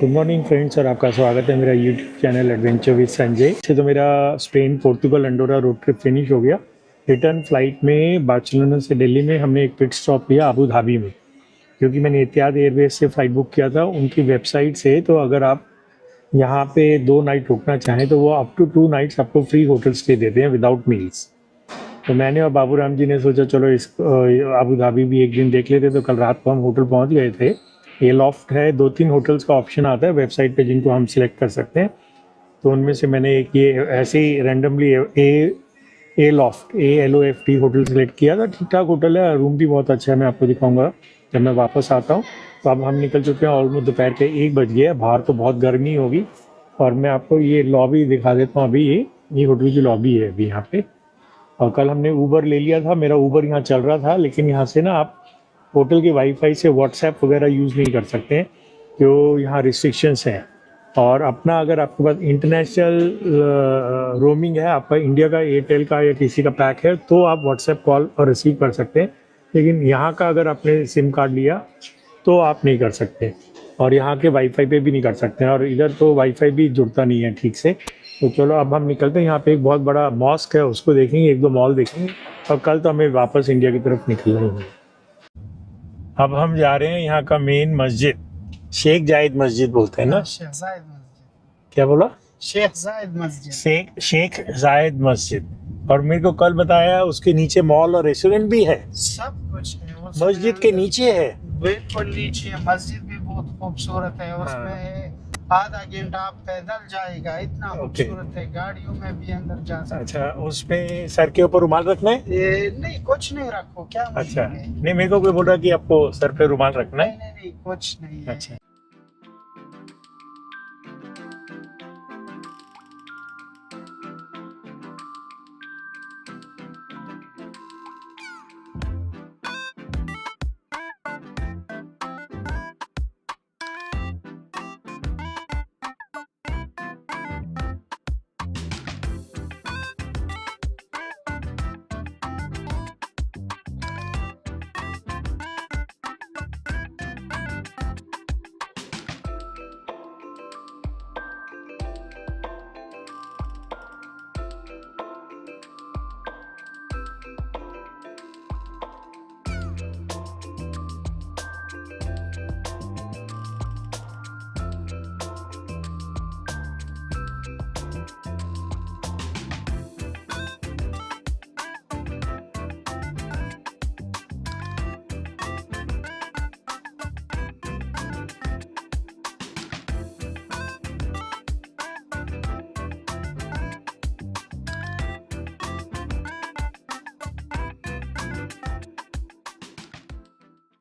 Good morning friends और आपका स्वागत है मेरा YouTube channel adventure with Sanjay से। तो मेरा Spain Portugal Andorra road trip finish हो गया। रिटर्न फ्लाइट में बार्सिलोना से दिल्ली में हमने एक पिट स्टॉप लिया अबू धाबी में, क्योंकि मैंने एतिहाद एयरवेज से फ़्लाइट बुक किया था उनकी वेबसाइट से। तो अगर आप यहाँ पे 2 नाइट रुकना चाहें तो वो अप टू 2 नाइट्स आपको फ्री होटल स्टे देते हैं विदाउट मील्स। तो मैंने और बाबू राम जी ने सोचा चलो इस अबू धाबी भी एक दिन देख लेते। तो कल रात को हम होटल पहुँच गए थे। ये लॉफ्ट है, 2-3 होटल्स का ऑप्शन आता है वेबसाइट पे जिनको हम सिलेक्ट कर सकते हैं। तो उनमें से मैंने एक ये ऐसे ही रैंडमली ए लॉफ्ट ALOFT होटल सेलेक्ट किया था। ठीक ठाक होटल है, रूम भी बहुत अच्छा है, मैं आपको दिखाऊंगा जब मैं वापस आता हूँ। तो अब हम निकल चुके हैं, ऑलमोस्ट दोपहर के 1 बज गया। बाहर तो बहुत गर्मी होगी और मैं आपको ये लॉबी दिखा देता हूँ। अभी ये होटल की लॉबी है अभी यहाँ पे। और कल हमने ऊबर ले लिया था, मेरा ऊबर यहाँ चल रहा था, लेकिन यहाँ से ना आप होटल के वाईफाई से व्हाट्सएप वगैरह यूज़ नहीं कर सकते हैं, जो यहाँ रिस्ट्रिक्शंस हैं। और अपना अगर आपके पास इंटरनेशनल रोमिंग है, आपका इंडिया का एयरटेल का या किसी का पैक है, तो आप व्हाट्सएप कॉल और रिसीव कर सकते हैं। लेकिन यहाँ का अगर आपने सिम कार्ड लिया तो आप नहीं कर सकते, और यहाँ के वाईफाई पे भी नहीं कर सकते हैं। और इधर तो वाईफाई भी जुड़ता नहीं है ठीक से। तो चलो अब हम निकलते हैं। यहाँ पे एक बहुत बड़ा मॉस्क है, उसको देखेंगे, 1-2 मॉल देखेंगे, और कल तो हमें वापस इंडिया की तरफ निकलना ही है। अब हम जा रहे हैं यहाँ का मेन मस्जिद, शेख जायद मस्जिद बोलते हैं ना। शेख जायद मस्जिद। क्या बोला? शेख जायद मस्जिद। शेख जायद मस्जिद। और मेरे को कल बताया उसके नीचे मॉल और रेस्टोरेंट भी है, सब कुछ है मस्जिद के नीचे है। बिल्कुल नीचे। मस्जिद भी बहुत खूबसूरत है। उसमें आधा घंटा आप पैदल जाएगा, इतना खूबसूरत है। गाड़ियों में भी अंदर जा सकते। अच्छा, उस पे सर के ऊपर रुमाल रखना है? नहीं, कुछ नहीं रखो। क्या अच्छा, नहीं मेरे को कोई बोल रहा कि आपको सर पे रुमाल रखना है। नहीं, कुछ नहीं है। अच्छा,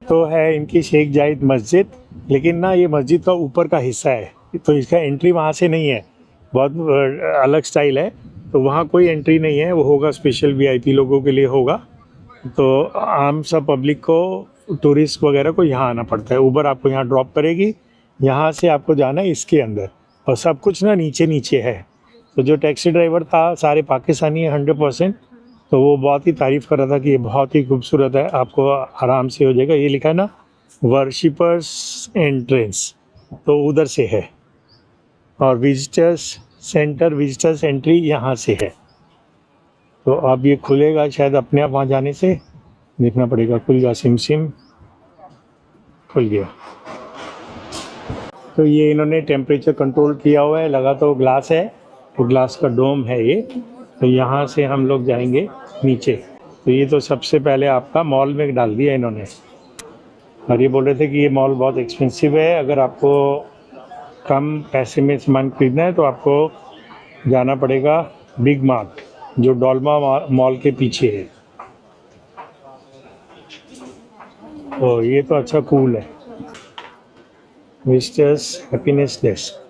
तो है इनकी शेख जायद मस्जिद। लेकिन ना ये मस्जिद का ऊपर का हिस्सा है, तो इसका एंट्री वहाँ से नहीं है, बहुत अलग स्टाइल है। तो वहाँ कोई एंट्री नहीं है, वो होगा स्पेशल VIP लोगों के लिए होगा। तो आम सब पब्लिक को, टूरिस्ट वगैरह को यहाँ आना पड़ता है। ऊबर आपको यहाँ ड्रॉप करेगी, यहाँ से आपको जाना है इसके अंदर। और सब कुछ ना नीचे नीचे है। तो जो टैक्सी ड्राइवर था सारे पाकिस्तानी है 100%। तो वो बहुत ही तारीफ़ कर रहा था कि ये बहुत ही खूबसूरत है, आपको आराम से हो जाएगा। ये लिखा है ना वर्शिपर्स एंट्रेंस, तो उधर से है। और विजिटर्स सेंटर, विजिटर्स एंट्री यहाँ से है। तो अब ये खुलेगा शायद अपने आप, वहाँ जाने से देखना पड़ेगा। खुल गया, सिम खुल गया। तो ये इन्होंने टेम्परेचर कंट्रोल किया हुआ है, लगा तो ग्लास है, तो ग्लास का डोम है ये। तो यहाँ से हम लोग जाएंगे नीचे। तो ये तो सबसे पहले आपका मॉल में डाल दिया इन्होंने। और ये बोल रहे थे कि ये मॉल बहुत एक्सपेंसिव है, अगर आपको कम पैसे में सामान खरीदना है तो आपको जाना पड़ेगा बिग मार्ट, जो डॉल्मा मॉल के पीछे है। तो ये तो अच्छा कूल है, विजिटर्स हैप्पीनेस डेस्क।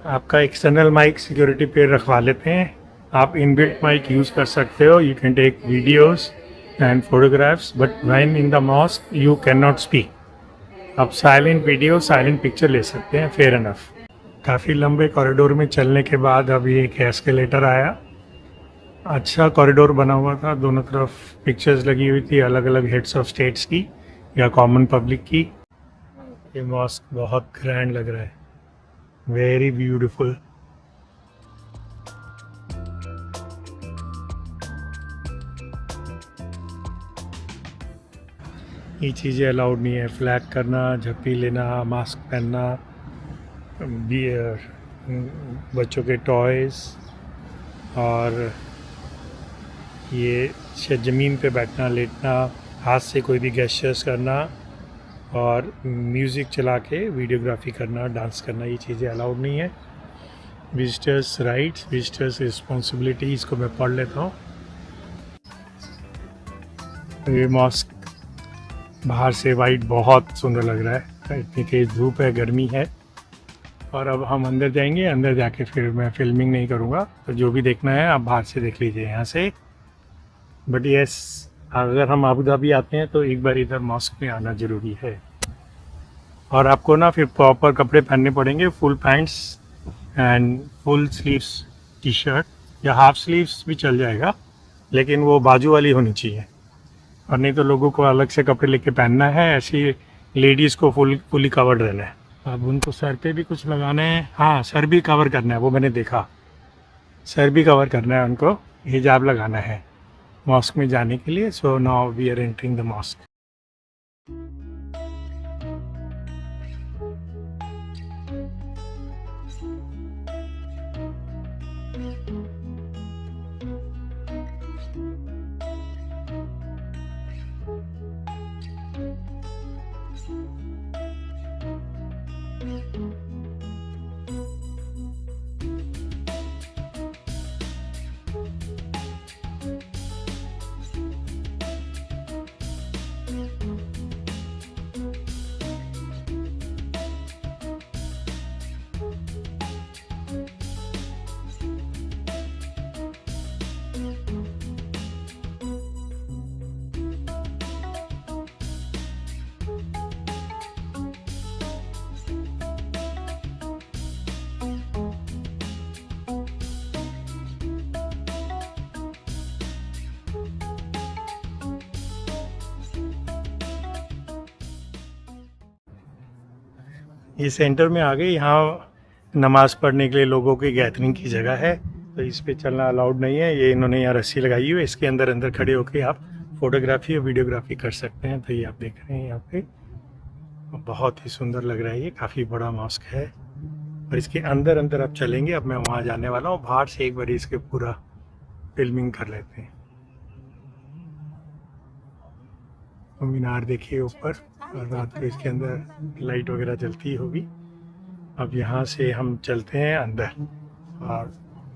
आपका एक्सटर्नल माइक सिक्योरिटी पे रखवा लेते हैं. आप इनबिल्ट माइक यूज़ कर सकते हो. You can take videos and photographs, but when in the mosque you can not speak. आप साइलेंट वीडियो साइलेंट पिक्चर ले सकते हैं. Fair enough. काफ़ी लंबे कॉरिडोर में चलने के बाद अभी एक एस्केलेटर आया. अच्छा कॉरिडोर बना हुआ था, दोनों तरफ पिक्चर्स लगी हुई थी अलग अलग हेड्स ऑफ स्टेट्स की या कॉमन पब्लिक की. ये मॉस्क बहुत ग्रैंड लग रहा है. Very beautiful. ये चीज़ें अलाउड नहीं है. फ्लैग करना, झप्पी लेना, मास्क पहनना, बियर, बच्चों के टॉयज़, और ये ज़मीन पे बैठना, लेटना, हाथ से कोई भी गेस्चर्स करना, और म्यूज़िक चला के वीडियोग्राफी करना, डांस करना, ये चीज़ें अलाउड नहीं है. विजिटर्स राइट्स, विजिटर्स रिस्पॉन्सिबिलिटी, इसको मैं पढ़ लेता हूँ. ये मॉस्क बाहर से वाइट बहुत सुंदर लग रहा है. इतनी तेज़ धूप है, गर्मी है. और अब हम अंदर जाएंगे. अंदर जाके फिर मैं फिल्मिंग नहीं करूँगा, तो जो भी देखना है आप बाहर से देख लीजिए यहाँ से. बट यस, अगर हम अबू धाबी आते हैं तो एक बार इधर मॉस्क में आना ज़रूरी है. और आपको ना फिर प्रॉपर कपड़े पहनने पड़ेंगे. Full pants and full sleeves T shirt, या हाफ स्लीव्स भी चल जाएगा, लेकिन वो बाजू वाली होनी चाहिए. और नहीं तो लोगों को अलग से कपड़े लेके पहनना है. ऐसी लेडीज़ को फुली कवर्ड रहना है. अब उनको सर पे भी कुछ लगाना है. हाँ, सर भी कवर करना है, वो मैंने देखा. सर भी कवर करना है उनको. हिजाब लगाना है मॉस्क में जाने के लिए. So now we are entering the mosque. ये सेंटर में आ गए. यहाँ नमाज़ पढ़ने के लिए लोगों की गैदरिंग की जगह है, तो इस पे चलना अलाउड नहीं है. ये इन्होंने यहाँ रस्सी लगाई हुई है. इसके अंदर अंदर खड़े होकर आप फोटोग्राफी और वीडियोग्राफी कर सकते हैं. तो ये आप देख रहे हैं यहाँ पे, बहुत ही सुंदर लग रहा है. ये काफ़ी बड़ा मॉस्क है, और इसके अंदर अंदर आप चलेंगे. अब मैं वहाँ जाने वाला हूँ. बाहर से एक बार इसके पूरा फिल्मिंग कर लेते हैं. मीनार देखिए ऊपर, और रात को इसके अंदर लाइट वगैरह जलती होगी. अब यहाँ से हम चलते हैं अंदर, और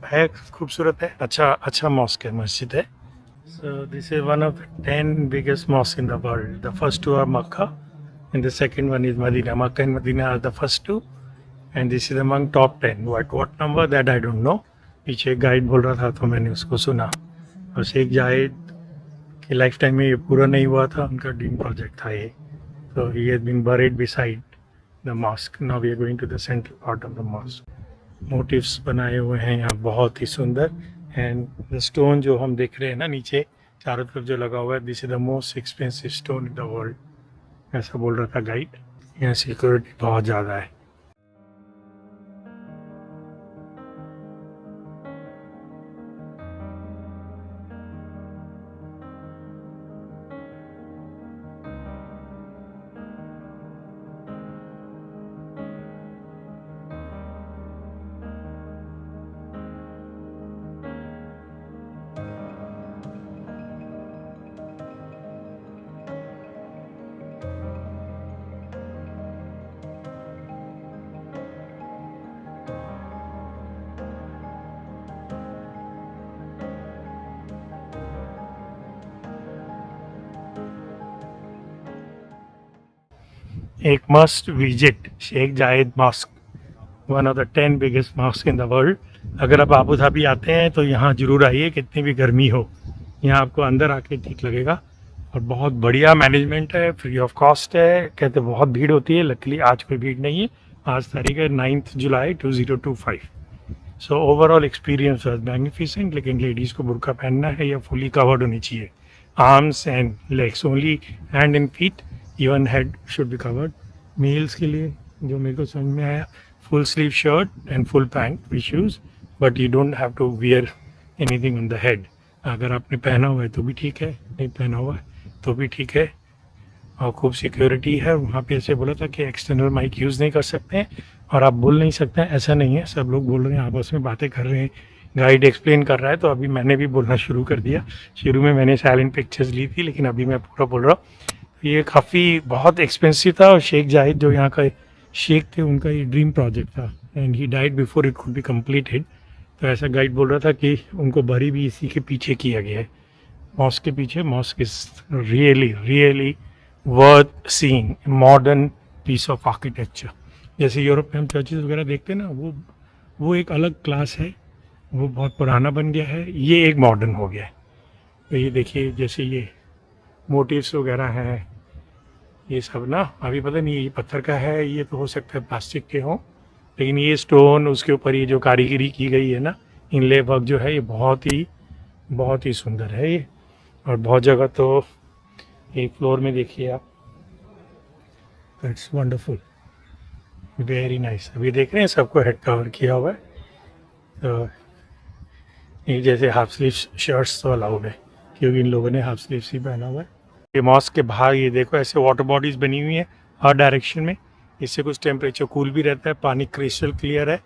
है खूबसूरत है. अच्छा मॉस्क है, मस्जिद है. So this is one of the 10 biggest mosque in the world. The first two are Mecca and the second one is Medina. Mecca and Medina are the first two, and this is among top 10. What number that I don't know. पीछे एक guide बोल रहा था तो मैंने उसको सुना. और शेख जायद की लाइफ टाइम में ये पूरा नहीं हुआ था. उनका ड्रीम प्रोजेक्ट था ये. So he has been buried beside the mosque. Now we are going to the central part of the mosque. Motifs बनाए हुए हैं यहाँ बहुत ही सुंदर. And the stone जो हम देख रहे हैं ना नीचे चारों तरफ जो लगा हुआ है, this is the most expensive stone in the world. ऐसा बोल रहा था गाइड. यहाँ सिक्योरिटी बहुत ज़्यादा है. एक must visit Sheikh Zayed mosque. One of the 10 biggest mosque in the world. अगर आप आबू धाबी आते हैं तो यहाँ ज़रूर आइए, कितनी भी गर्मी हो यहाँ आपको अंदर आके ठीक लगेगा। और बहुत बढ़िया मैनेजमेंट है, फ्री ऑफ कॉस्ट है। कहते बहुत भीड़ होती है, लकीली आज कोई भीड़ नहीं है। आज तारीख है 9 जुलाई 2025। So overall experience was magnificent. लेकिन लेडीज़ को बुर्का पहनना है या फुली कवर्ड होनी चाहिए, arms and legs only, hand and feet, even head should be covered. Males के लिए जो मेरे को समझ में आया, full sleeve shirt and full pant with shoes, but you don't have to wear anything on the head. अगर आपने पहना हुआ है तो भी ठीक है, नहीं पहना हुआ है तो भी ठीक है। और खूब सिक्योरिटी है। वहाँ पे ऐसे बोला था कि एक्सटर्नल माइक यूज़ नहीं कर सकते हैं और आप बोल नहीं सकते हैं, ऐसा नहीं है। सब लोग बोल रहे हैं, आपस में बातें कर रहे हैं, गाइड एक्सप्लेन कर रहा है। तो अभी मैंने भी बोलना शुरू कर दिया। शुरू में मैंने साइलेंट पिक्चर्स ली थी, लेकिन अभी मैं पूरा बोल रहा हूँ। ये काफ़ी बहुत एक्सपेंसिव था। और शेख जाहिद जो यहाँ का शेख थे, उनका ये ड्रीम प्रोजेक्ट था and he died before it could be completed. तो ऐसा गाइड बोल रहा था कि उनको भरी भी इसी के पीछे किया गया है, मॉस्क के पीछे। Mosque is really really worth seeing, modern piece of architecture. जैसे यूरोप में हम चर्चेज वगैरह देखते हैं ना, वो एक अलग क्लास है, वो बहुत पुराना बन गया है, ये एक मॉडर्न हो गया है। तो ये देखिए, जैसे ये मोटिव्स वगैरह हैं, ये सब ना अभी पता नहीं ये पत्थर का है, ये तो हो सकता है प्लास्टिक के हों, लेकिन ये स्टोन, उसके ऊपर ये जो कारीगरी की गई है ना, इनले वर्क जो है, ये बहुत ही सुंदर है ये। और बहुत जगह तो एक फ्लोर में देखिए आप, इट्स वंडरफुल, वेरी नाइस। अभी देख रहे हैं सबको हेड कवर किया हुआ है। तो ये जैसे हाफ स्लीव शर्ट्स तो अलाउड है, क्योंकि इन लोगों ने हाफ स्लीव ही पहना हुआ है। ये मॉस्क के बाहर ये देखो ऐसे वाटर बॉडीज़ बनी हुई हैं हर डायरेक्शन में। इससे कुछ टेम्परेचर कूल भी रहता है, पानी क्रिस्टल क्लियर है,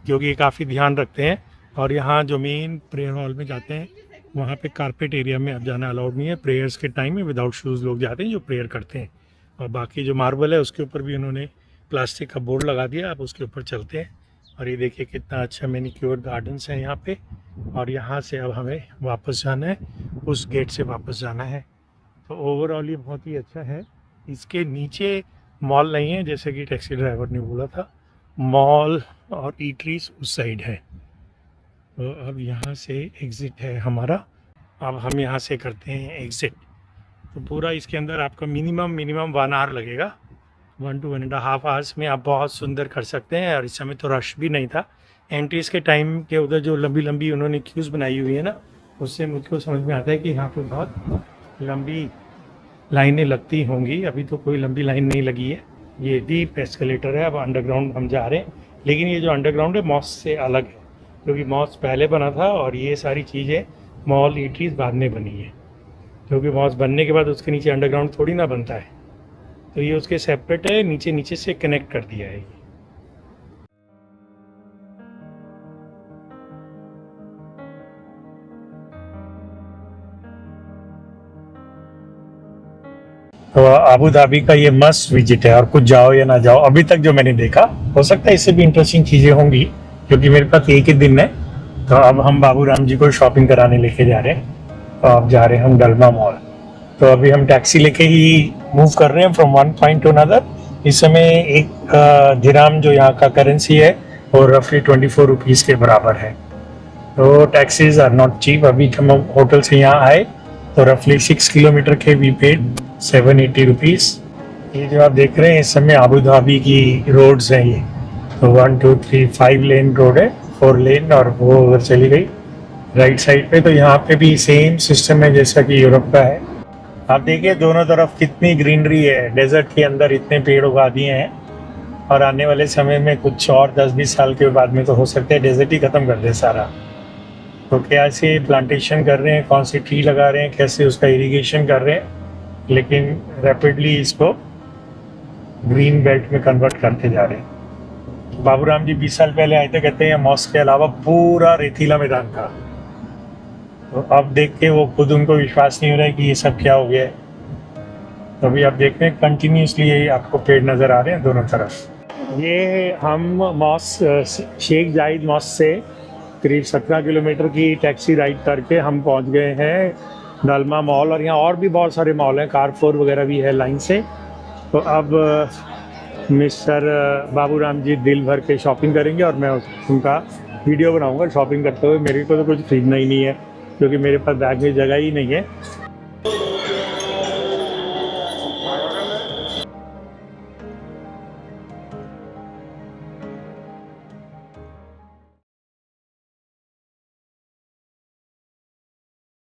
क्योंकि ये काफ़ी ध्यान रखते हैं। और यहाँ जो मेन प्रेयर हॉल में जाते हैं, वहाँ पे कारपेट एरिया में अब जाना अलाउड नहीं है। प्रेयर्स के टाइम में विदाउट शूज़ लोग जाते हैं जो प्रेयर करते हैं। और बाकी जो मार्बल है उसके ऊपर भी उन्होंने प्लास्टिक का बोर्ड लगा दिया, आप उसके ऊपर चलते हैं। और ये देखिए कितना अच्छा मैनिक्योर्ड गार्डन्स है यहाँ पे। और यहाँ से अब हमें वापस जाना है, उस गेट से वापस जाना है। तो ओवरऑल ये बहुत ही अच्छा है। इसके नीचे मॉल नहीं है, जैसे कि टैक्सी ड्राइवर ने बोला था, मॉल और ईटरीज उस साइड है। तो अब यहाँ से एग्ज़िट है हमारा, अब हम यहाँ से करते हैं एग्ज़िट। तो पूरा इसके अंदर आपका मिनिमम 1 आवर लगेगा, 1 to 1.5 आवर्स में आप बहुत सुंदर कर सकते हैं। और इस समय तो रश भी नहीं था। एंट्रीज़ के टाइम के उधर जो लंबी लंबी उन्होंने क्यूज़ बनाई हुई है ना, उससे मुझको समझ में आता है कि यहाँ पर बहुत लंबी लाइनें लगती होंगी। अभी तो कोई लंबी लाइन नहीं लगी है। ये डीप एस्केलेटर है, अब अंडरग्राउंड हम जा रहे हैं। लेकिन ये जो अंडरग्राउंड है मॉस्क से अलग है, क्योंकि मॉस्क पहले बना था और ये सारी चीज़ें मॉल ईटरीज बाद में बनी है। क्योंकि मॉस्क बनने के बाद उसके नीचे अंडरग्राउंड थोड़ी ना बनता है, तो ये उसके सेपरेट है, नीचे से कनेक्ट कर दिया है। तो आबू धाबी का ये मस्ट विजिट है। और कुछ जाओ या ना जाओ, अभी तक जो मैंने देखा, हो सकता है इससे भी इंटरेस्टिंग चीज़ें होंगी, क्योंकि मेरे पास एक ही दिन है। तो अब हम बाबू राम जी को शॉपिंग कराने लेके जा रहे हैं। तो अब जा रहे हैं हम डलमा मॉल। तो अभी हम टैक्सी लेके ही मूव कर रहे हैं from one point two another. इस समय एक दिराम जो यहाँ का करेंसी है वो रफली 24 रुपीज़ के बराबर है। तो टैक्सीज आर नॉट चीप। अभी हम होटल से यहाँ आए तो रफली 6 किलोमीटर के वी पेड 780 रुपीज़। ये जो आप देख रहे हैं इस समय आबू धाबी की रोड्स हैं ये। तो 1 2 3 5 लेन रोड है, 4 लेन, और वो उधर चली गई राइट साइड पे। तो यहाँ पे भी सेम सिस्टम है जैसा कि यूरोप का है। आप देखिए दोनों तरफ कितनी ग्रीनरी है, डेजर्ट के अंदर इतने पेड़ उगा दिए हैं। और आने वाले समय में कुछ और 10-20 साल के बाद में तो हो सकता है डेजर्ट ही ख़त्म कर दे सारा। तो कैसे प्लांटेशन कर रहे हैं, कौन सी ट्री लगा रहे हैं, कैसे उसका इरिगेशन कर रहे हैं, लेकिन रैपिडली इसको ग्रीन बेल्ट में कन्वर्ट करते जा रहे हैं। बाबूराम जी 20 साल पहले आए थे, कहते हैं मॉस्क के अलावा पूरा रेतीला मैदान था। तो अब देख के वो खुद उनको विश्वास नहीं हो रहा है कि ये सब क्या हो गया है। तो अभी आप देख रहे हैं कंटिन्यूसली आपको पेड़ नज़र आ रहे हैं दोनों तरफ। ये हम मॉस्क शेख जाहिद मॉस्क से करीब 17 किलोमीटर की टैक्सी राइड करके हम पहुंच गए हैं डलमा मॉल। और यहाँ और भी बहुत सारे मॉल हैं, कारफोर वगैरह भी है लाइन से। तो अब मिस्टर बाबूराम जी दिल भर के शॉपिंग करेंगे और मैं उनका वीडियो बनाऊंगा शॉपिंग करते हुए। मेरे को तो कुछ खरीदना ही नहीं है क्योंकि मेरे पास बैग में जगह ही नहीं है।